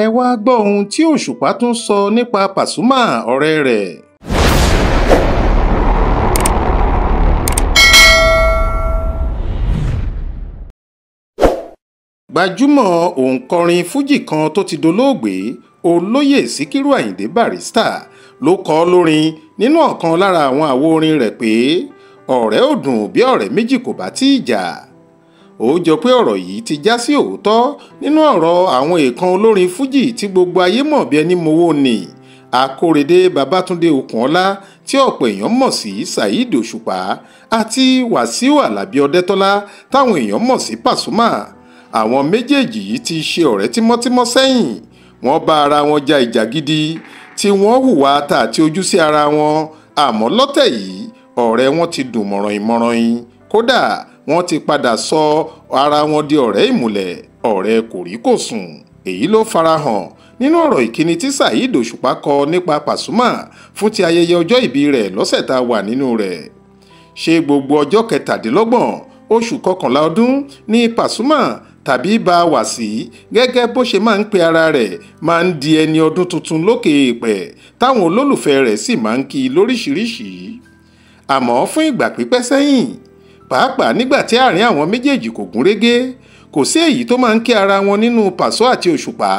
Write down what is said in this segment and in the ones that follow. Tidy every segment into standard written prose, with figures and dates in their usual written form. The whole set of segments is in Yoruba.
ẹ wá gbọ́ ohun tí Òṣùpá tún sọ nípa Pasuma ọ̀rẹ́ rẹ̀. Gbajúmọ̀ òǹkọrin fújì kan tó ti dolóògbé olóyè Síkírù Àyìndé Barrister ló kọ lórin nínú ọ̀kan lára àwọn àwo orin rẹ̀ pé ọ̀rẹ́ ò dùn bí ọ̀rẹ́ méjì kò bá tí ì jà. Ó jọ pé ọ̀rọ̀ yìí ti já sí òótọ́ nínú ọ̀rọ̀ àwọn èèkàn olórin fújì tí gbogbo ayé mọ̀ bí ẹni mowó ni Akóredé Babátúndé Okunola tí ọ̀pọ̀ èèyàn mọ̀ sí Saheed Òṣùpá àti Wàsíù Àlàbí Ọdẹ́tọ́lá táwọn èèyàn mọ̀ sí Pasuma. Àwọn méjèèjì yìí ti ṣe ọ̀rẹ́ tímọ́tímọ́ sẹ́yìn, wọ́n bá ara wọn ja ìjà gidi tí wọ́n hùwà ata àti ojú sí ara wọn, àmọ́ lọ́tẹ̀ yìí ọ̀rẹ́ wọn ti dùn mọ̀ràn-ìmọ̀ràn, kódà wọ́n ti padà sọ ara wọn di ọ̀rẹ́ ìmùlẹ̀, ọ̀rẹ́ kòríkòsùn. Èyí ló farahàn nínú ọ̀rọ̀ ìkíni tí Saheed Òṣùpá kọ nípa Pasuma fún ti ayẹyẹ ọjọ́ ìbí rẹ̀ lọ́sẹ̀ tá a wà nínú rẹ̀. Ṣé gbogbo ọjọ́ 27 oṣù kọkànlá ọdún ní Pasuma tàbí bá a wà sí gẹ́gẹ́ bó ṣe máa ń pe ara rẹ̀ máa ń di ẹni ọdún tuntun lókè èèpẹ̀ táwọn olólùfẹ́ rẹ̀ sì máa ń kí i lóríṣìíríṣìí. Àmọ́ fún ìgbà pípẹ́ sẹ́yìn, pàápàá nígbà tí àárín àwọn méjèèjì kò gún régé, kò sí èyí tó máa ń kí ara wọn nínú Paso àti Òṣùpá.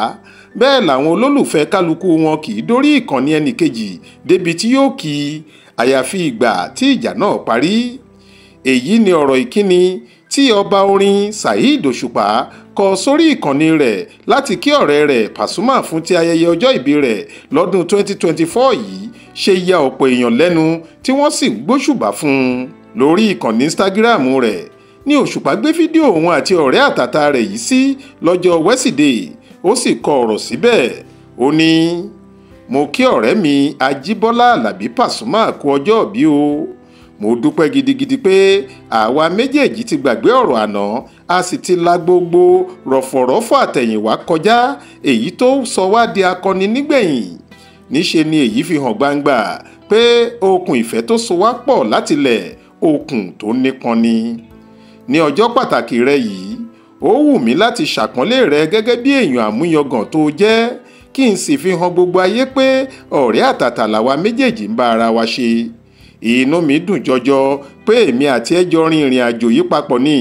Bẹ́ẹ̀ làwọn olólùfẹ́ kálukú wọn kì í dórí ìkànnì ẹnìkejì débi tí yóò kí i àyàfi ìgbà tí ìjà náà parí. Èyí ni ọ̀rọ̀ ìkíni tí ọba orin Saheed Òṣùpá kọ sórí ìkànnì rẹ̀ láti kí ọ̀rẹ́ rẹ̀ Pasuma fún ti ayẹyẹ ọjọ́ ìbí rẹ̀ lọ́dún 2024 yìí ṣe ya ọ̀pọ̀ èèyàn lẹ́nu tí wọ́n sì gbóṣùbà fún un. Lórí ìkànnì Instagram rẹ̀ ní Òṣùpá gbé fídíò òun àti ọ̀rẹ́ àtàtà rẹ̀ yìí sí lọ́jọ́ Wednesday, ó sì kọ ọ̀rọ̀ síbẹ̀. Ó ní, mo kí ọ̀rẹ́ mi Ajíbọ́lá Àlàbí Pasuma kú ọjọ́ ìbí o. Mo dúpẹ́ gidigidi pé àwa méjèèjì ti gbàgbé ọ̀rọ̀ àná, a sì ti la gbogbo rọ̀fọ̀rọ̀fọ̀ àtẹ̀yìnwá kọjá, èyí tó sọ wá di akọni nígbẹ̀yìn. Níṣe ni èyí fi hàn gbangba pé okùn ìfẹ́ tó so wá pọ̀ látilẹ̀ okùn tó nípọn ni. Ní ọjọ́ pàtàkì rẹ yìí, ó wù mí láti ṣàpọ́nlé rẹ gẹ́gẹ́ bí èèyàn àmúyangàn tó jẹ́, kí n sì fi hàn gbogbo ayé pé ọ̀rẹ́ àtàtà làwa méjèèjì ń bá ara wa ṣe. Inú mi dùn jọjọ pé èmi àti ẹ jọ rin ìrìn àjò yìí papọ̀ ni.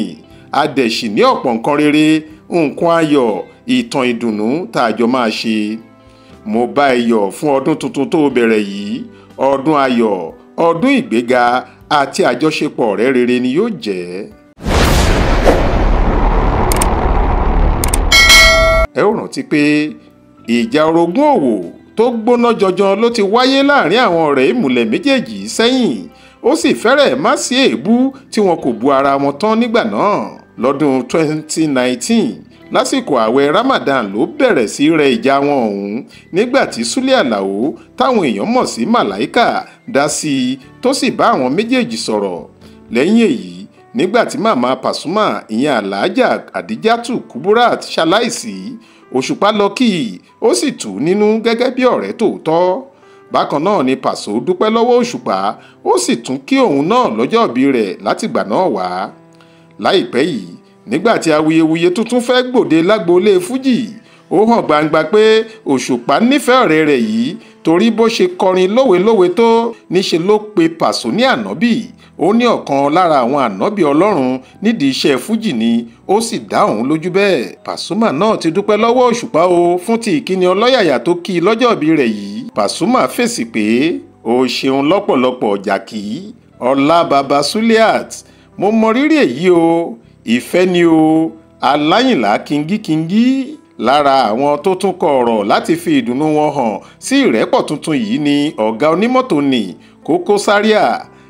A dẹ̀ ṣì ní ọ̀pọ̀ nǹkan rere, nǹkan ayọ̀, ìtàn ìdùnnú tá a jọ máa ṣe. Mo bá ẹ yọ̀ fún ọdún tuntun tó bẹ̀rẹ̀ yìí. Ọdún ayọ̀, ọdún ìgbéga àti àjọṣepọ̀ ọ̀rẹ́ rere ni yóò jẹ́. Ẹ ó rántí pé ìjà orogún òwò tó gbóná jọjọ ló ti wáyé láàrin àwọn ọ̀rẹ́ ìmùlẹ̀ méjèèjì sẹ́yìn, ó sì fẹ́rẹ̀ má sí èébú tí wọn kò bu ara wọn tán nígbà náà. Lọ́dún 2019 lásìkò ààwẹ̀ Ramadan ló bẹ̀rẹ̀ sí rẹ ìjà wọn ọ̀hún nígbà tí Súlé Àlàó táwọn èèyàn mọ̀ sí Màláíkà dá sí i tó sì bá àwọn méjèèjì sọ̀rọ̀. Lẹ́yìn èyí, nígbà tí màmá Pasuma ìyẹn Àlàájà Àdíjátù Kúbúrát ṣaláìsí, Òṣùpá lọ kí i, ó sì tù ú nínú gẹ́gẹ́ bí ọ̀rẹ́ tòótọ́. Bákan náà ni Paso dúpẹ́ lọ́wọ́ Òṣùpá, ó sì tún kí òun náà lọ́jọ́ ìbí rẹ̀ látìgbà náà wá. Láìpẹ́ yìí, nígbà tí awuyewuye tuntun fẹ́ gbòde lágboolé fújì, ó hàn gbangba pé Òṣùpá nífẹ̀ẹ́ ọ̀rẹ́ rẹ̀ yìí torí bó ṣe kọrin lówelówe tó níṣe ló pe Paso ní ànábì. Ó ní ọ̀kan lára àwọn ànábì Ọlọ́run nídìí iṣẹ́ fújì ni, ó sì dá òun lójú bẹ́ẹ̀. Pasuma náà ti dúpẹ́ lọ́wọ́ Òṣùpá o fún ti ìkíni ọlọ́yàyà tó kí i lọ́jọ́ ìbí rẹ̀ yìí. Pasuma fèsì pé o ṣeun lọ́pọ̀lọpọ̀ jàkí ọlá baba Suliat, mo mọ rírì èyí o, ìfẹ́ ni o, aláyìnlá kíngíkíngí. Lára àwọn tó tún kọ ọ̀rọ̀ láti fi ìdùnnú wọn hàn sí ìrẹ́pọ̀ tuntun yìí ni ọ̀gá onímọ́tò ní Koko Zaria,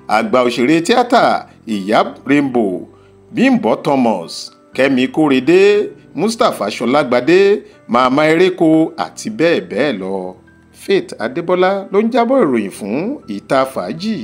àgbà òṣèré tíátà Ìyá Rainbow, Bímbọ́ Thomas, Kẹ́mi Kóredé, Mustapha Ṣọlágbadé, Màmá Eréko àti bẹ́ẹ̀ bẹ́ẹ̀ lọ. Faith Adébọ́lá ló ń jábọ̀ ìròyìn fún Ìta Fàájì.